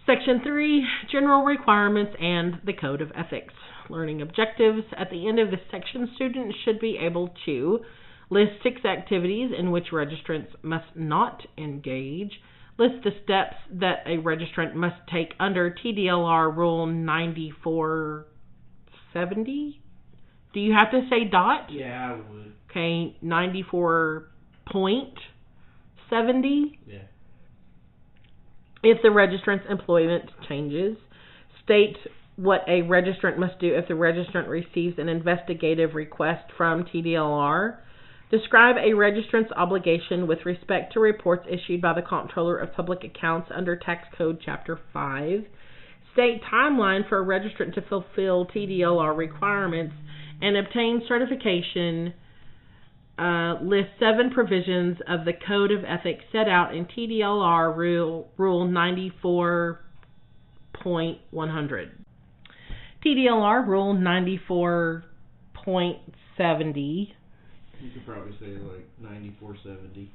Section 3, General Requirements and the Code of Ethics. Learning objectives. At the end of this section, students should be able to list 6 activities in which registrants must not engage. List the steps that a registrant must take under TDLR Rule 9470. Do you have to say dot? Yeah, I would. Okay, 94.70. Yeah. If the registrant's employment changes, state what a registrant must do if the registrant receives an investigative request from TDLR. Describe a registrant's obligation with respect to reports issued by the Comptroller of Public Accounts under Tax Code Chapter 5. State timeline for a registrant to fulfill TDLR requirements and obtain certification. List 7 provisions of the Code of Ethics set out in TDLR Rule 94.100. TDLR Rule 94.70. You could probably say like 9470.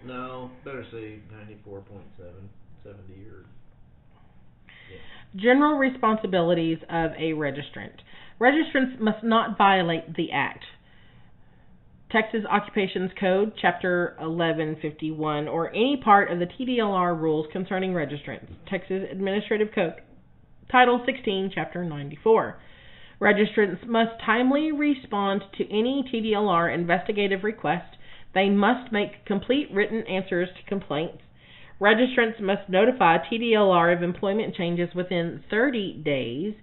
No, better say 94.770 or... Yeah. General responsibilities of a registrant. Registrants must not violate the Act, Texas Occupations Code, Chapter 1151, or any part of the TDLR rules concerning registrants. Texas Administrative Code, Title 16, Chapter 94. Registrants must timely respond to any TDLR investigative request. They must make complete written answers to complaints. Registrants must notify TDLR of employment changes within 30 days.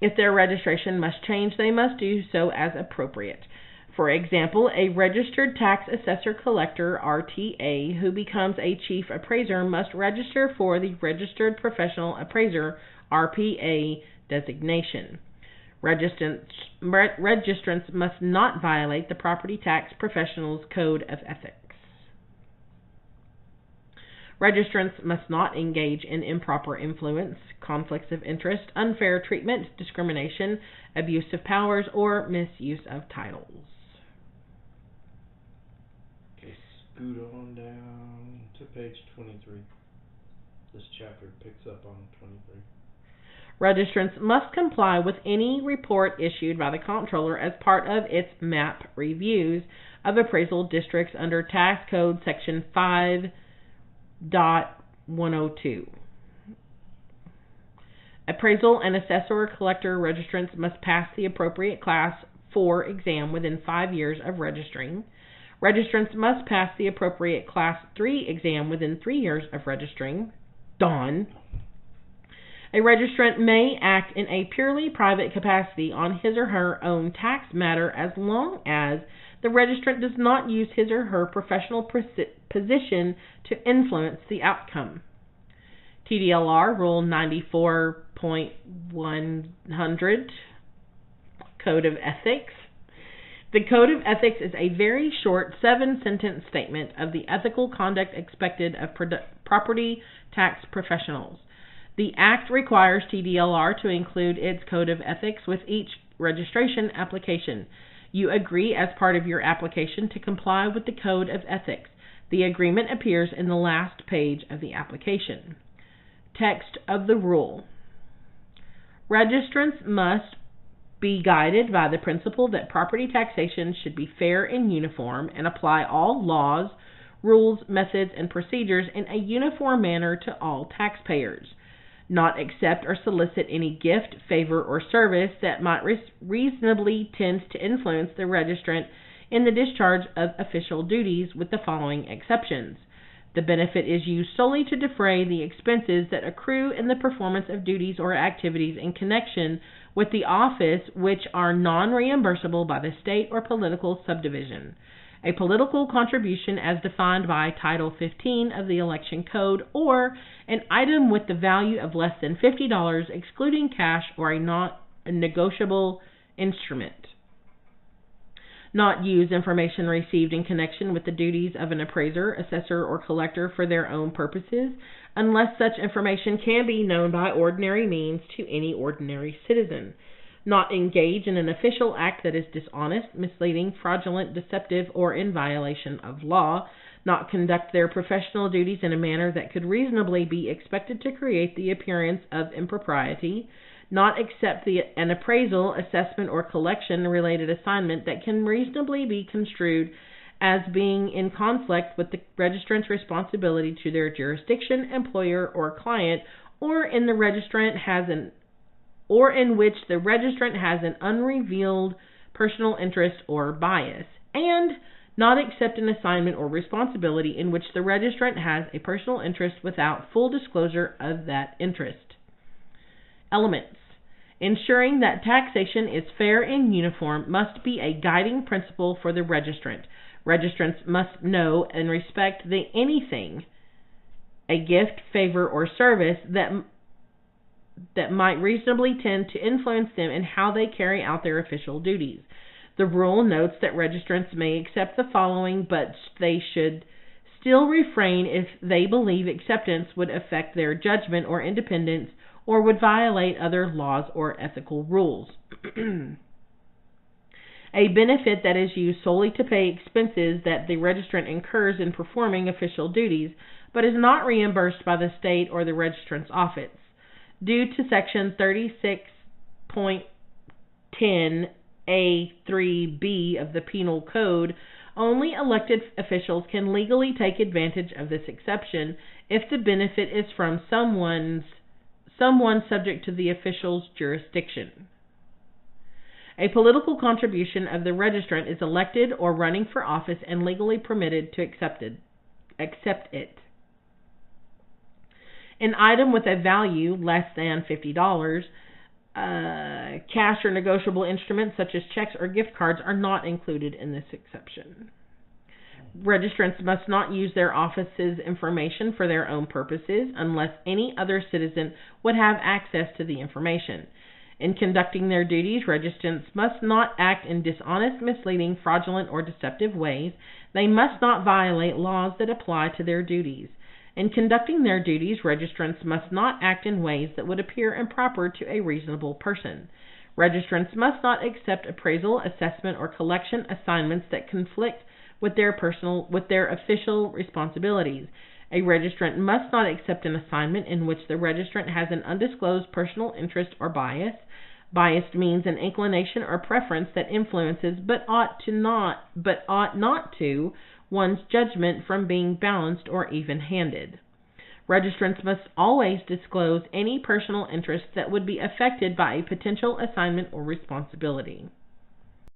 If their registration must change, they must do so as appropriate. For example, a registered tax assessor collector, RTA, who becomes a chief appraiser must register for the Registered Professional Appraiser, RPA, designation. Registrants must not violate the Property Tax Professionals Code of Ethics. Registrants must not engage in improper influence, conflicts of interest, unfair treatment, discrimination, abuse of powers, or misuse of titles. Okay, scoot on down to page 23. This chapter picks up on 23. Registrants must comply with any report issued by the Comptroller as part of its MAP reviews of appraisal districts under Tax Code Section 5.102. Appraisal and assessor collector registrants must pass the appropriate Class 4 exam within 5 years of registering. Registrants must pass the appropriate Class 3 exam within 3 years of registering. Done. A registrant may act in a purely private capacity on his or her own tax matter as long as the registrant does not use his or her professional position to influence the outcome. TDLR Rule 94.100, Code of Ethics. The Code of Ethics is a very short 7-sentence statement of the ethical conduct expected of property tax professionals. The Act requires TDLR to include its Code of Ethics with each registration application. You agree as part of your application to comply with the Code of Ethics. The agreement appears in the last page of the application. Text of the rule. Registrants must be guided by the principle that property taxation should be fair and uniform and apply all laws, rules, methods, and procedures in a uniform manner to all taxpayers. Not accept or solicit any gift, favor, or service that might reasonably tend to influence the registrant in the discharge of official duties, with the following exceptions. The benefit is used solely to defray the expenses that accrue in the performance of duties or activities in connection with the office which are non-reimbursable by the state or political subdivision. A political contribution as defined by Title 15 of the Election Code, or an item with the value of less than $50 excluding cash or a non-negotiable instrument. Not use information received in connection with the duties of an appraiser, assessor, or collector for their own purposes, unless such information can be known by ordinary means to any ordinary citizen. Not engage in an official act that is dishonest, misleading, fraudulent, deceptive, or in violation of law. not conduct their professional duties in a manner that could reasonably be expected to create the appearance of impropriety, not accept an appraisal, assessment, or collection-related assignment that can reasonably be construed as being in conflict with the registrant's responsibility to their jurisdiction, employer, or client, or in which the registrant has an unrevealed personal interest or bias, and not accept an assignment or responsibility in which the registrant has a personal interest without full disclosure of that interest. Elements. Ensuring that taxation is fair and uniform must be a guiding principle for the registrant. Registrants must know and respect anything, a gift, favor, or service that might reasonably tend to influence them in how they carry out their official duties. The rule notes that registrants may accept the following, but they should still refrain if they believe acceptance would affect their judgment or independence or would violate other laws or ethical rules. A benefit that is used solely to pay expenses that the registrant incurs in performing official duties, but is not reimbursed by the state or the registrant's office. Due to Section 36.10A3B of the Penal Code, only elected officials can legally take advantage of this exception if the benefit is from someone subject to the official's jurisdiction. A political contribution of the registrant is elected or running for office and legally permitted to accept it. An item with a value less than $50, cash or negotiable instruments such as checks or gift cards are not included in this exception. Registrants must not use their office's information for their own purposes unless any other citizen would have access to the information. In conducting their duties, registrants must not act in dishonest, misleading, fraudulent, or deceptive ways. They must not violate laws that apply to their duties. In conducting their duties, registrants must not act in ways that would appear improper to a reasonable person. Registrants must not accept appraisal, assessment, or collection assignments that conflict with their official responsibilities. A registrant must not accept an assignment in which the registrant has an undisclosed personal interest or bias. Bias means an inclination or preference that influences but ought not to one's judgment from being balanced or even-handed. Registrants must always disclose any personal interest that would be affected by a potential assignment or responsibility.